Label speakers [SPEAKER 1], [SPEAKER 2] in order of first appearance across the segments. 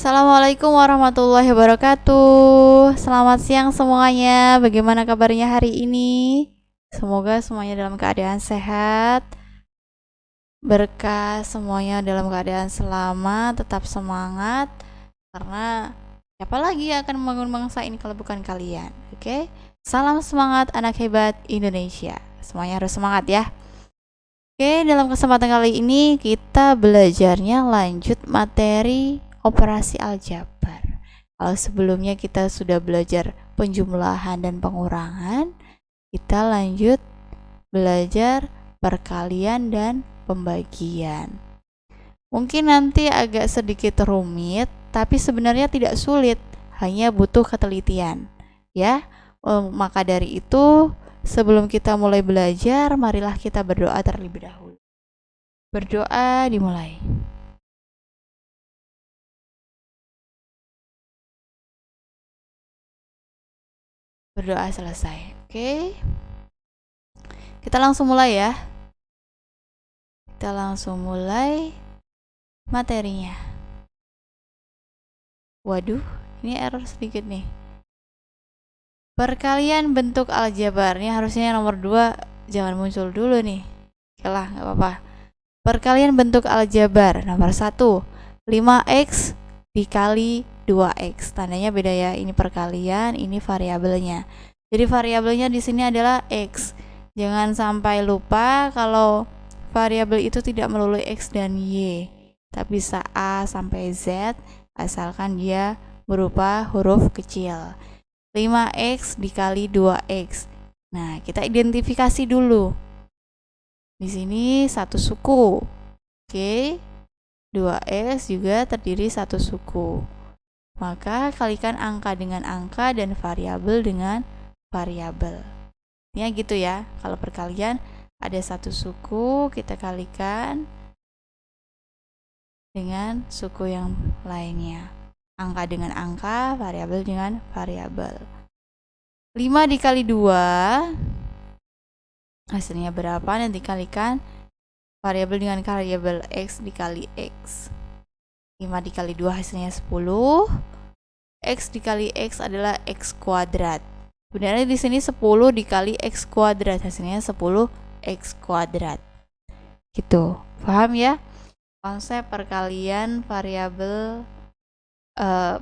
[SPEAKER 1] Assalamualaikum warahmatullahi wabarakatuh. Selamat siang semuanya. Bagaimana kabarnya hari ini? Semoga semuanya dalam keadaan sehat, berkah, semuanya dalam keadaan selamat, tetap semangat. Karena siapa lagi yang akan membangun bangsa ini kalau bukan kalian? Oke? Salam semangat anak hebat Indonesia. Semuanya harus semangat ya. Oke, dalam kesempatan kali ini kita belajarnya lanjut materi operasi aljabar. Kalau sebelumnya kita sudah belajar penjumlahan dan pengurangan, kita lanjut belajar perkalian dan pembagian. Mungkin nanti agak sedikit rumit, tapi sebenarnya tidak sulit, hanya butuh ketelitian. Ya, maka dari itu sebelum kita mulai belajar, marilah kita berdoa terlebih dahulu. Berdoa dimulai. Berdoa selesai. Oke. Kita langsung mulai ya. Kita langsung mulai materinya. Waduh, ini error sedikit nih. Perkalian bentuk aljabarnya harusnya nomor 2 jangan muncul dulu nih. Oke lah, gak apa-apa. Perkalian bentuk aljabar nomor 1, 5x dikali 2x. Tandanya beda ya, ini perkalian, ini variabelnya. Jadi variabelnya di sini adalah x. Jangan sampai lupa kalau variabel itu tidak melulu x dan y, tapi bisa a sampai z asalkan dia berupa huruf kecil. 5x dikali 2x. Nah, kita identifikasi dulu. Di sini satu suku. Oke. 2x juga terdiri satu suku. Maka kalikan angka dengan angka dan variabel dengan variabel. Ini gitu ya. Kalau perkalian ada satu suku, kita kalikan dengan suku yang lainnya. Angka dengan angka, variabel dengan variabel. 5 dikali 2 hasilnya berapa? Nanti kalikan variabel dengan variabel x dikali x. 5 dikali 2 hasilnya 10. X dikali x adalah x kuadrat. Sebenarnya di sini 10 dikali x kuadrat hasilnya 10x kuadrat. Gitu. Paham ya? Konsep perkalian variabel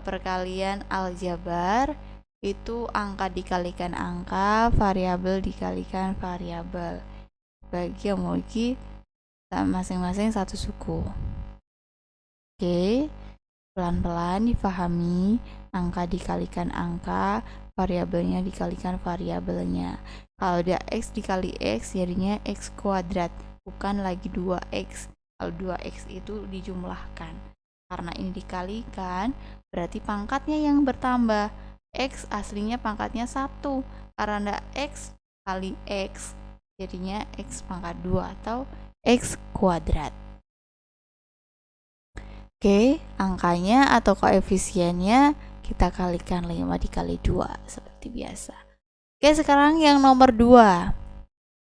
[SPEAKER 1] perkalian aljabar itu angka dikalikan angka, variabel dikalikan variabel. Bagi yang memiliki masing-masing satu suku. Oke, pelan-pelan dipahami, angka dikalikan angka, variabelnya dikalikan variabelnya. Kalau ada x dikali x jadinya x kuadrat, bukan lagi 2x. Kalau 2x itu dijumlahkan. Karena ini dikalikan, berarti pangkatnya yang bertambah. X aslinya pangkatnya 1. Karena ada x kali x, jadinya x pangkat 2 atau x kuadrat. Oke, angkanya atau koefisiennya kita kalikan 5 dikali 2 seperti biasa. Oke, sekarang yang nomor 2.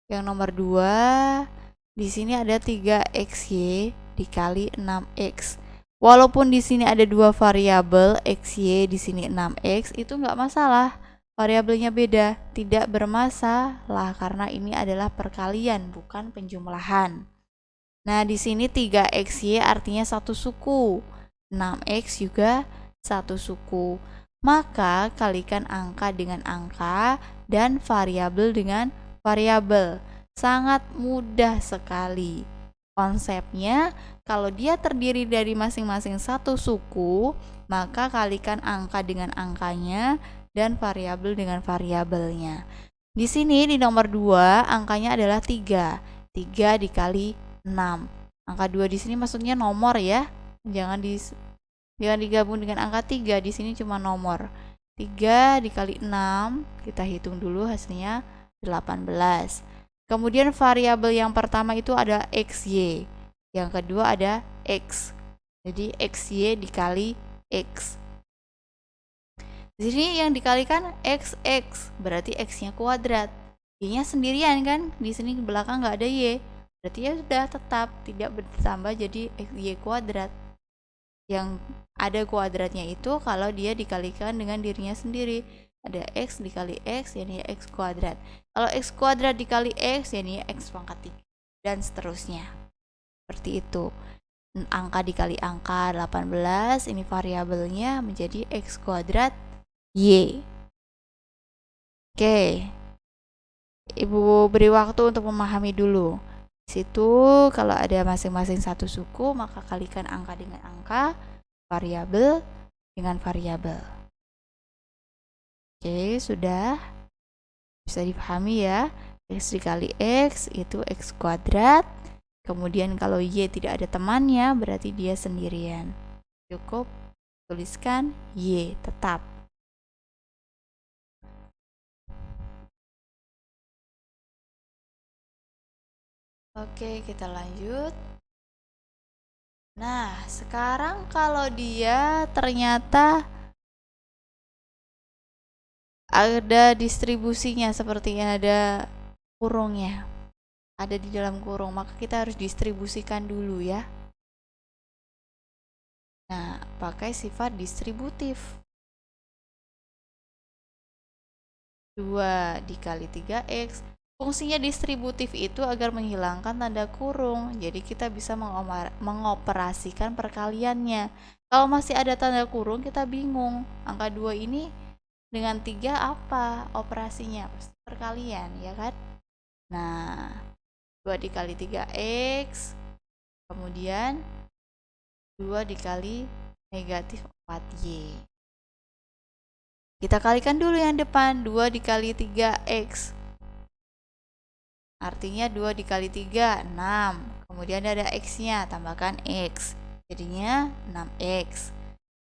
[SPEAKER 1] Yang nomor 2 di sini ada 3xy dikali 6x. Walaupun di sini ada dua variabel xy, di sini 6x, itu nggak masalah. Variabelnya beda, tidak bermasalah karena ini adalah perkalian bukan penjumlahan. Nah, di sini 3xy artinya satu suku, 6x juga satu suku. Maka kalikan angka dengan angka dan variabel dengan variabel. Sangat mudah sekali. Konsepnya, kalau dia terdiri dari masing-masing satu suku, maka kalikan angka dengan angkanya dan variabel dengan variabelnya. Di sini di nomor 2 angkanya adalah 3. 3 dikali 6. Angka 2 di sini maksudnya nomor ya. Jangan digabung dengan angka 3. Di sini cuma nomor. 3 dikali 6, kita hitung dulu hasilnya 18. Kemudian variabel yang pertama itu ada xy. Yang kedua ada x. Jadi xy dikali x. Di sini yang dikalikan xx, berarti x-nya kuadrat. Y-nya sendirian kan? Di sini di belakang nggak ada y. Berarti ya sudah tetap tidak bertambah jadi xy kuadrat. yang ada kuadratnya itu kalau dia dikalikan dengan dirinya sendiri. Ada x dikali x, yakni x kuadrat. Kalau x kuadrat dikali x, yakni x pangkat 3, dan seterusnya. Seperti itu. Angka dikali angka 18, ini variabelnya menjadi x kuadrat y. Oke. Ibu beri waktu untuk memahami dulu. Di situ kalau ada masing-masing satu suku, maka kalikan angka dengan angka, variabel dengan variabel. Oke, sudah bisa dipahami ya. X dikali x itu x kuadrat. Kemudian kalau y tidak ada temannya, berarti dia sendirian. Cukup tuliskan y tetap. Oke, kita lanjut. Nah, sekarang kalau dia ternyata ada distribusinya, seperti ada kurungnya, ada di dalam kurung, maka kita harus distribusikan dulu ya. Nah, pakai sifat distributif. 2 dikali 3x. Fungsinya distributif itu agar menghilangkan tanda kurung. Jadi kita bisa mengoperasikan perkaliannya. Kalau masih ada tanda kurung, kita bingung. Angka 2 ini dengan 3 apa operasinya? Pasti perkalian, ya kan? Nah, 2 dikali 3x, kemudian 2 dikali negatif 4y. Kita kalikan dulu yang depan, 2 dikali 3x. Artinya 2 dikali 3, 6. Kemudian ada x-nya, tambahkan x. Jadinya 6x.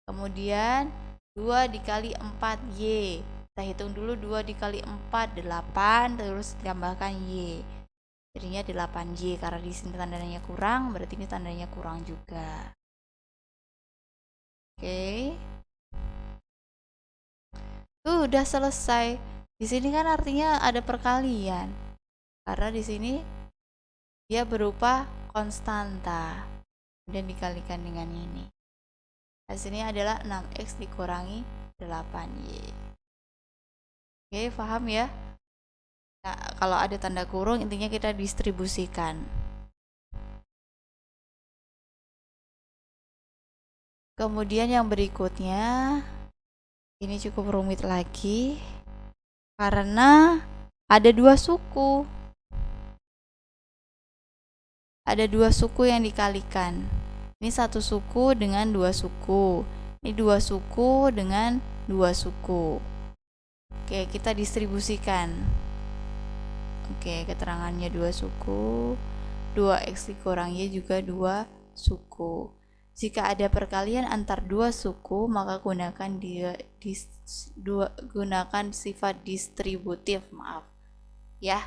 [SPEAKER 1] Kemudian 2 dikali 4y. Kita hitung dulu 2 dikali 4, 8. Terus tambahkan y. Jadinya 8y. Karena di sini tandanya kurang, berarti ini tandanya kurang juga. Oke. Tuh udah selesai. Di sini kan artinya ada perkalian. Karena di sini dia berupa konstanta. Dan dikalikan dengan ini. Hasilnya adalah 6x dikurangi 8y. Oke, paham ya? Nah, kalau ada tanda kurung, intinya kita distribusikan. Kemudian yang berikutnya, ini cukup rumit lagi. Karena ada 2 suku. Ada 2 suku yang dikalikan. Ini 1 suku dengan 2 suku. Ini 2 suku dengan 2 suku. Oke, kita distribusikan. Oke, keterangannya 2 suku. 2x dikurang y juga 2 suku. Jika ada perkalian antar 2 suku, maka gunakan gunakan sifat distributif, maaf. Ya.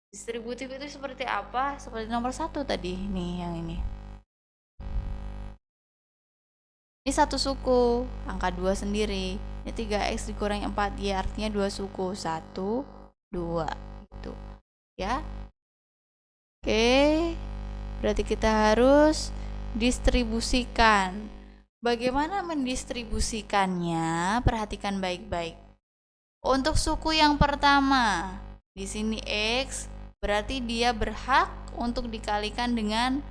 [SPEAKER 1] Distributif itu seperti apa? Seperti nomor 1 tadi nih, yang ini. Ini 1 suku, angka 2 sendiri. Ini 3x dikurangi 4y, artinya 2 suku. 1, 2 gitu. Ya. Oke. Berarti kita harus distribusikan. Bagaimana mendistribusikannya? Perhatikan baik-baik. Untuk suku yang pertama, di sini x, berarti dia berhak untuk dikalikan dengan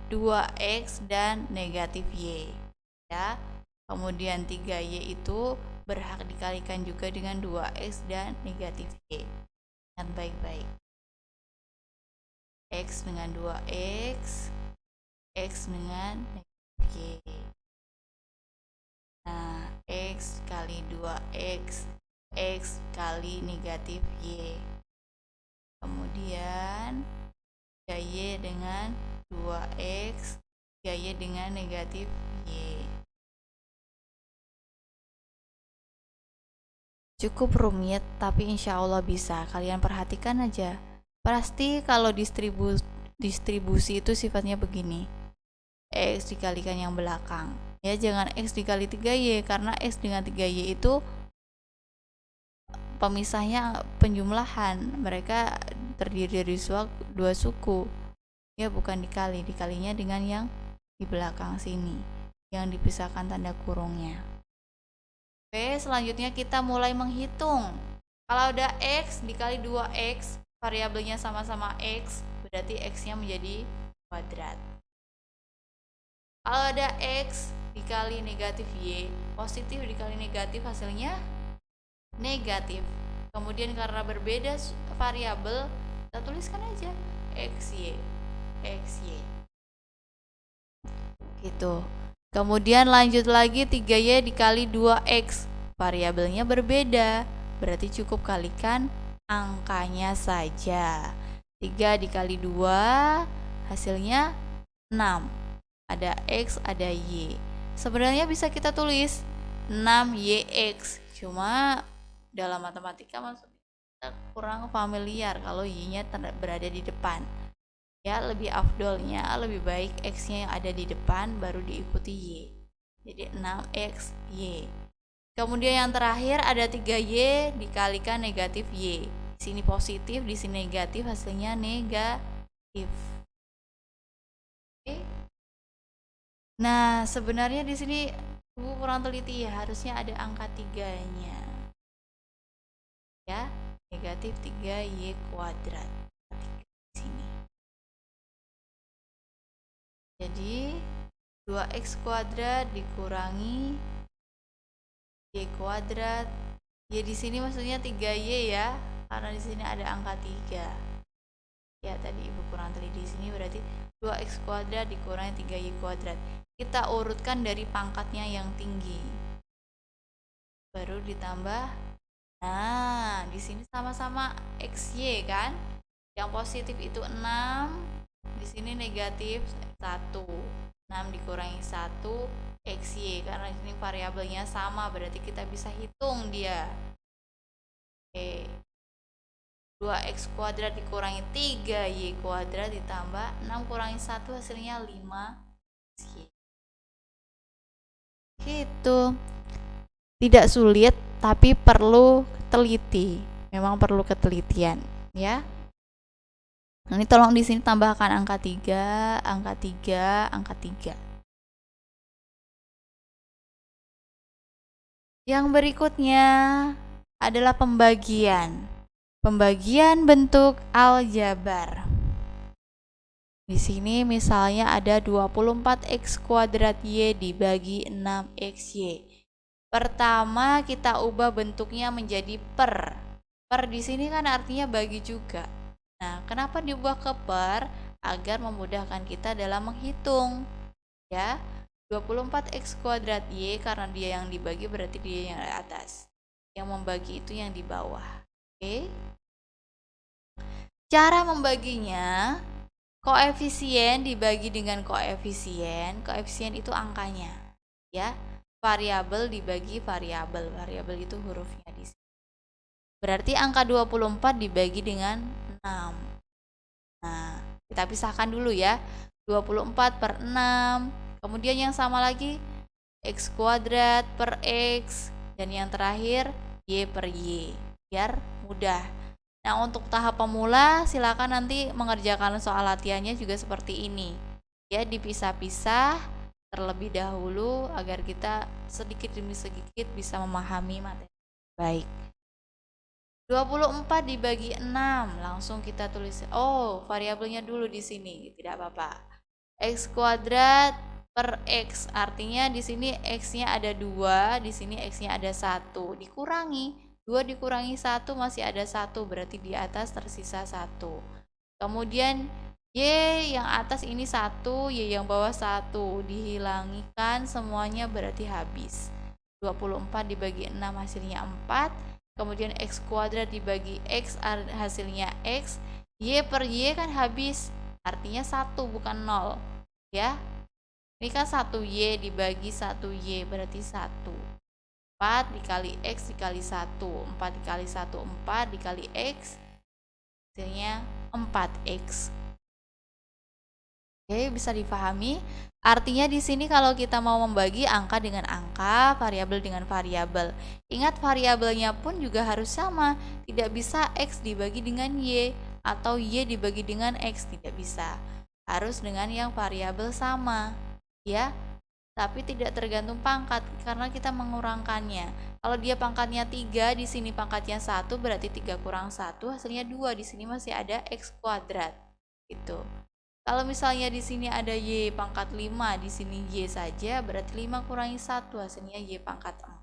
[SPEAKER 1] 2x dan negatif y. Ya. Kemudian 3y itu berhak dikalikan juga dengan 2x dan negatif y. Ingat baik-baik. X dengan 2x, x dengan negatif y. Nah, x kali 2x, x kali negatif y. Kemudian 3y dengan 2x, 3y dengan negatif y. Cukup rumit, tapi insya Allah bisa. Kalian perhatikan aja. Pasti kalau distribusi itu sifatnya begini. X dikalikan yang belakang. Ya, jangan x dikali 3y, karena x dengan 3y itu pemisahnya penjumlahan. Mereka terdiri dari 2 suku. Ya, bukan dikalinya dengan yang di belakang sini. yang dipisahkan tanda kurungnya. Oke, selanjutnya kita mulai menghitung. Kalau ada X dikali 2X, variabelnya sama-sama X, berarti X-nya menjadi kuadrat. Kalau ada X dikali negatif Y, positif dikali negatif hasilnya negatif. Kemudian karena berbeda variabel, kita tuliskan aja XY. Gitu. Kemudian lanjut lagi 3Y dikali 2X. Variabelnya berbeda, berarti cukup kalikan angkanya saja. 3 dikali 2 hasilnya 6. Ada X, ada Y. Sebenarnya bisa kita tulis 6YX. Cuma dalam matematika maksudnya kita kurang familiar kalau Y-nya berada di depan. Ya, lebih afdolnya, lebih baik X-nya yang ada di depan baru diikuti Y. Jadi 6XY. Kemudian yang terakhir ada 3Y dikalikan negatif Y. Di sini positif, di sini negatif, hasilnya negatif. Oke. Nah, sebenarnya di sini Ibu kurang teliti ya, harusnya ada angka 3-nya. Ya, negatif 3Y kuadrat. Di sini. Jadi 2X kuadrat dikurangi Y kuadrat. Y di sini maksudnya 3Y ya, karena di sini ada angka 3. Ya, tadi Ibu kurang teliti di sini, berarti 2X kuadrat dikurangi 3Y kuadrat. Kita urutkan dari pangkatnya yang tinggi. Baru ditambah. Nah, di sini sama-sama XY kan? Yang positif itu 6, di sini negatif 1. 6 dikurangi 1 XY, karena di sini variabelnya sama, berarti kita bisa hitung dia. Oke. 2X kuadrat dikurangi 3Y kuadrat ditambah 6 kurangi 1 hasilnya 5Y. Gitu. Tidak sulit, tapi perlu teliti. Memang perlu ketelitian, ya. Ini tolong di sini tambahkan angka 3, angka 3, angka 3. Yang berikutnya adalah pembagian. Pembagian bentuk aljabar. Di sini misalnya ada 24X kuadrat Y dibagi 6XY. Pertama kita ubah bentuknya menjadi per. Per di sini kan artinya bagi juga. Nah, kenapa diubah ke per? Agar memudahkan kita dalam menghitung. Ya, 24X kuadrat Y karena dia yang dibagi berarti dia yang di atas. Yang membagi itu yang di bawah. Oke. Cara membaginya, koefisien dibagi dengan koefisien. Koefisien itu angkanya, ya. Variabel dibagi variabel. Variabel itu hurufnya di sini. Berarti angka 24 dibagi dengan 6. Nah, kita pisahkan dulu ya. 24 per 6. Kemudian yang sama lagi X kuadrat per X. Dan yang terakhir Y per Y. Biar mudah. Nah, untuk tahap pemula silakan nanti mengerjakan soal latihannya juga seperti ini. Ya, dipisah-pisah terlebih dahulu agar kita sedikit demi sedikit bisa memahami materi. Baik. 24 dibagi 6, langsung kita tulis. Oh, variabelnya dulu di sini, tidak apa-apa. X kuadrat per X, artinya di sini X-nya ada 2, di sini X-nya ada 1. Dikurangi 2 dikurangi 1 masih ada 1, berarti di atas tersisa 1. Kemudian Y yang atas ini 1, Y yang bawah 1. Dihilangkan semuanya berarti habis. 24 dibagi 6 hasilnya 4. Kemudian X kuadrat dibagi X hasilnya X. Y per Y kan habis, artinya 1 bukan 0. Ya, ini kan 1Y dibagi 1Y berarti 1. 4 dikali X dikali 1, 4 dikali 1, 4 dikali X, hasilnya 4X. Oke, bisa dipahami. Artinya di sini kalau kita mau membagi angka dengan angka, variabel dengan variabel. Ingat variabelnya pun juga harus sama. Tidak bisa X dibagi dengan Y atau Y dibagi dengan X, tidak bisa. Harus dengan yang variabel sama, ya. tapi tidak tergantung pangkat karena kita mengurangkannya. Kalau dia pangkatnya 3, di sini pangkatnya 1, berarti 3 kurang 1 hasilnya 2. Di sini masih ada X kuadrat. Gitu. Kalau misalnya di sini ada Y pangkat 5, di sini Y saja, berarti 5 kurangi 1 hasilnya Y pangkat 4.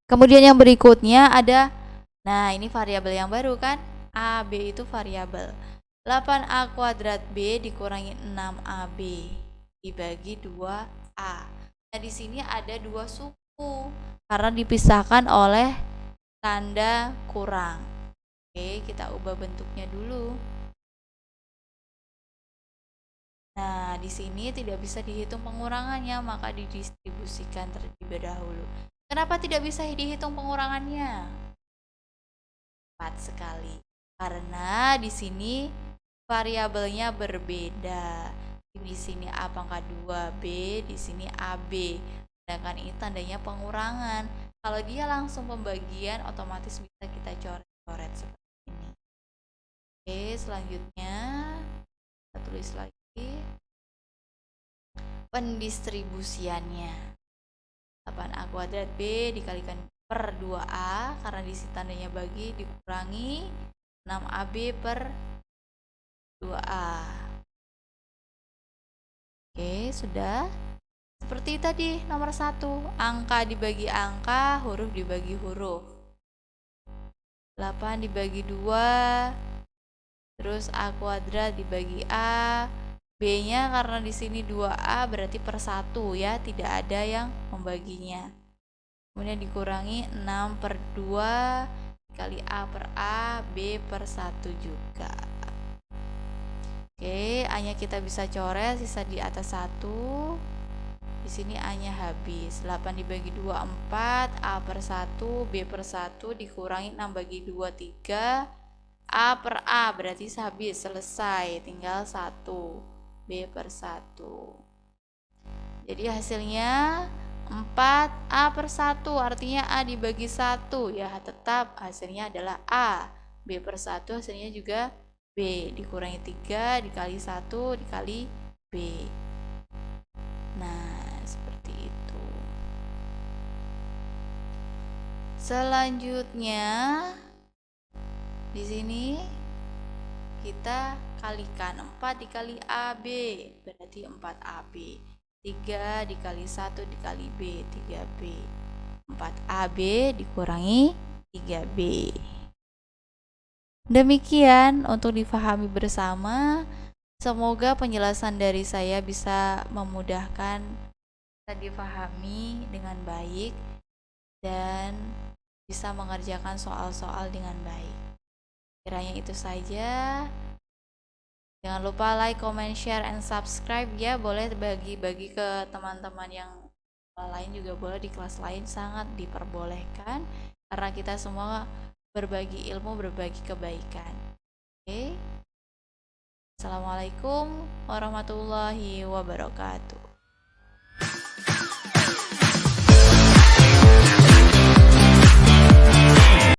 [SPEAKER 1] Kemudian yang berikutnya ada, nah ini variabel yang baru kan, A, B itu variabel. 8A kuadrat B dikurangi 6AB dibagi 2A. Nah, di sini ada 2 suku karena dipisahkan oleh tanda kurang. Oke, kita ubah bentuknya dulu. Nah, di sini tidak bisa dihitung pengurangannya, maka didistribusikan terlebih dahulu. Kenapa tidak bisa dihitung pengurangannya? Tepat sekali. Karena di sini variabelnya berbeda. Di sini A pangkat 2B, di sini AB. Sedangkan ini tandanya pengurangan. Kalau dia langsung pembagian, otomatis bisa kita coret-coret seperti ini. Oke, selanjutnya kita tulis lagi pendistribusiannya. 8A kuadrat B dikalikan per 2A, karena di sini tandanya bagi, dikurangi 6AB per 2A. Oke, sudah. Seperti tadi nomor 1, angka dibagi angka, huruf dibagi huruf. 8 dibagi 2, terus A kuadrat dibagi A. B-nya karena di sini 2A berarti per 1 ya, tidak ada yang membaginya. Kemudian dikurangi 6 per 2 dikali A per A, B per 1 juga. Oke, A-nya kita bisa coret, sisa di atas 1. Di sini A-nya habis. 8 dibagi 2 4, A per 1, B per 1 dikurangi 6 bagi 2 3. A per A berarti habis, selesai, tinggal 1, B per 1. Jadi hasilnya 4A per 1, artinya A dibagi 1 ya, tetap hasilnya adalah A. B per 1 hasilnya juga B, dikurangi 3 dikali 1 dikali B. Nah, seperti itu. Selanjutnya di sini kita kalikan 4 dikali AB berarti 4AB. 3 dikali 1 dikali B, 3B. 4AB dikurangi 3B. Demikian untuk difahami bersama. Semoga penjelasan dari saya bisa memudahkan, bisa difahami dengan baik, dan bisa mengerjakan soal-soal dengan baik. Kiranya itu saja. Jangan lupa like, comment, share, and subscribe ya. Boleh bagi-bagi ke teman-teman yang lain juga boleh, di kelas lain sangat diperbolehkan. Karena kita semua berbagi ilmu, berbagi kebaikan. Oke. Assalamualaikum warahmatullahi wabarakatuh.